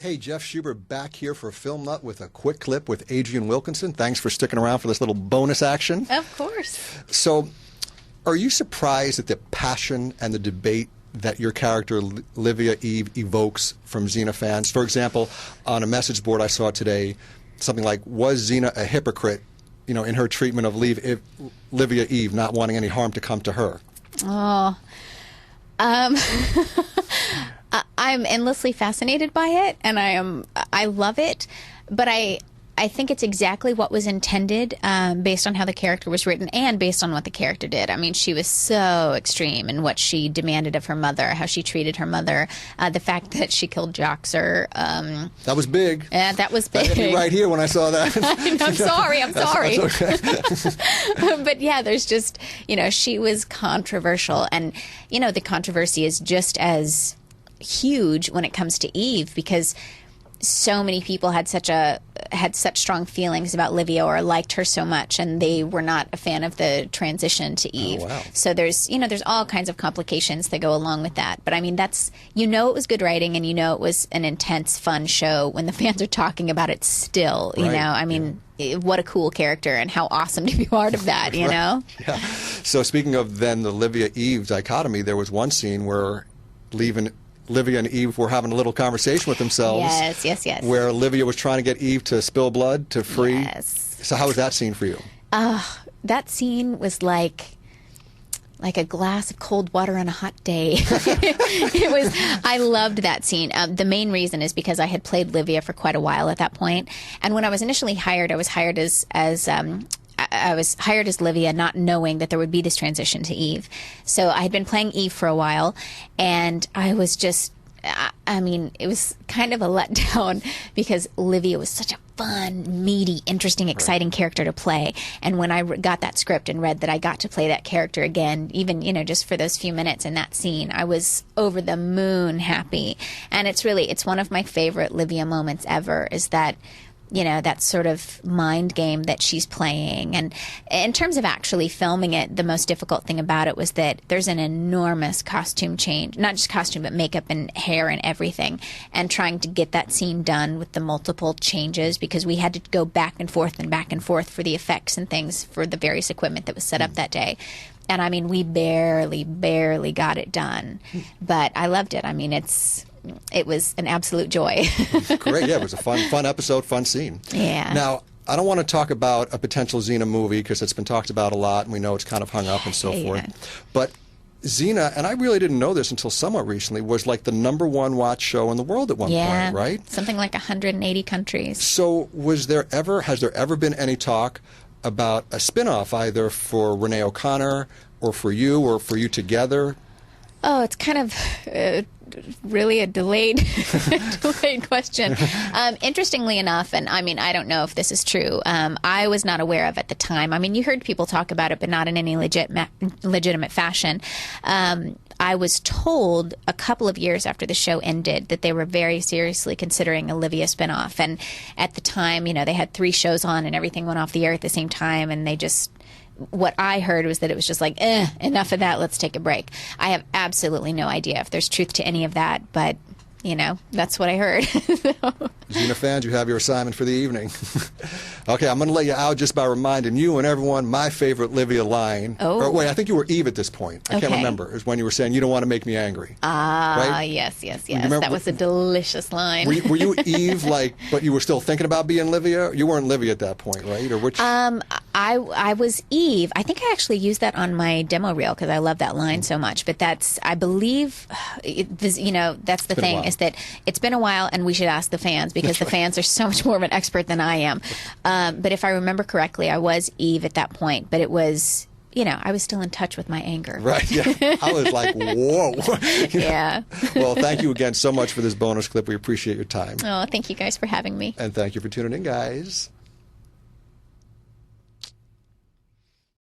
Hey, Jeff Schubert back here for Film Nut with a quick clip with Adrienne Wilkinson. Thanks for sticking around for this little bonus action. Of course. So, are you surprised at the passion and the debate that your character, Livia Eve, evokes from Xena fans? For example, on a message board I saw today, something like, was Xena a hypocrite, in her treatment of Livia Eve, not wanting any harm to come to her? Oh, I'm endlessly fascinated by it, and I love it, but I think it's exactly what was intended, based on how the character was written and based on what the character did. I mean, she was so extreme in what she demanded of her mother, how she treated her mother, the fact that she killed Joxer. That was big. Yeah, that was big. That hit me right here when I saw that. I'm sorry. That's okay. But yeah, there's just, she was controversial, and, the controversy is just as huge when it comes to Eve, because so many people had such strong feelings about Livia, or liked her so much, and they were not a fan of the transition to Eve. Oh, wow. So there's all kinds of complications that go along with that. But I mean, that's, it was good writing, and it was an intense, fun show when the fans are talking about it still. Right. I mean, what a cool character, and how awesome to be part of that. You know. Yeah. So speaking of then the Livia Eve dichotomy, there was one scene where Livia and Eve were having a little conversation with themselves. Yes. Where Livia was trying to get Eve to spill blood to free. Yes. So how was that scene for you? That scene was like a glass of cold water on a hot day. I loved that scene. The main reason is because I had played Livia for quite a while at that point. And when I was initially hired, I was hired as Livia, not knowing that there would be this transition to Eve. So I had been playing Eve for a while, and I was just, it was kind of a letdown, because Livia was such a fun, meaty, interesting, exciting character to play. And when I got that script and read that I got to play that character again, even, just for those few minutes in that scene, I was over the moon happy. And it's one of my favorite Livia moments ever, is that, that sort of mind game that she's playing. And in terms of actually filming it, the most difficult thing about it was that there's an enormous costume change, not just costume, but makeup and hair and everything, and trying to get that scene done with the multiple changes, because we had to go back and forth for the effects and things for the various equipment that was set up that day. And I mean, we barely got it done, but I loved it. I mean, it was an absolute joy. Great. Yeah, it was a fun episode, fun scene. Yeah. Now, I don't want to talk about a potential Xena movie, because it's been talked about a lot, and we know it's kind of hung up and so forth. But Xena, and I really didn't know this until somewhat recently, was like the #1 watch show in the world at one point, right? Something like 180 countries. So has there ever been any talk about a spin-off, either for Renee O'Connor or for you together? Oh, it's kind of really a delayed question. Interestingly enough, and I mean, I don't know if this is true, I was not aware of at the time. I mean, you heard people talk about it, but not in any legitimate fashion. I was told a couple of years after the show ended that they were very seriously considering a Livia spinoff. And at the time, they had 3 shows on, and everything went off the air at the same time, and they just... What I heard was that it was just like, enough of that, let's take a break. I have absolutely no idea if there's truth to any of that, but, that's what I heard. Xena fans, you have your assignment for the evening. Okay, I'm going to let you out just by reminding you and everyone my favorite Livia line. Oh. Or, wait, I think you were Eve at this point. I can't remember. It was when you were saying, you don't want to make me angry. Right? Yes. That was a delicious line. Were you Eve, but you were still thinking about being Livia? You weren't Livia at that point, right? Or which? I was Eve. I think I actually used that on my demo reel because I love that line so much. But I believe, that's the thing, is that it's been a while, and we should ask the fans, because the fans are so much more of an expert than I am. But if I remember correctly, I was Eve at that point, but it was... I was still in touch with my anger. Right, yeah. I was like, whoa. Yeah. Well, thank you again so much for this bonus clip. We appreciate your time. Oh, thank you guys for having me. And thank you for tuning in, guys.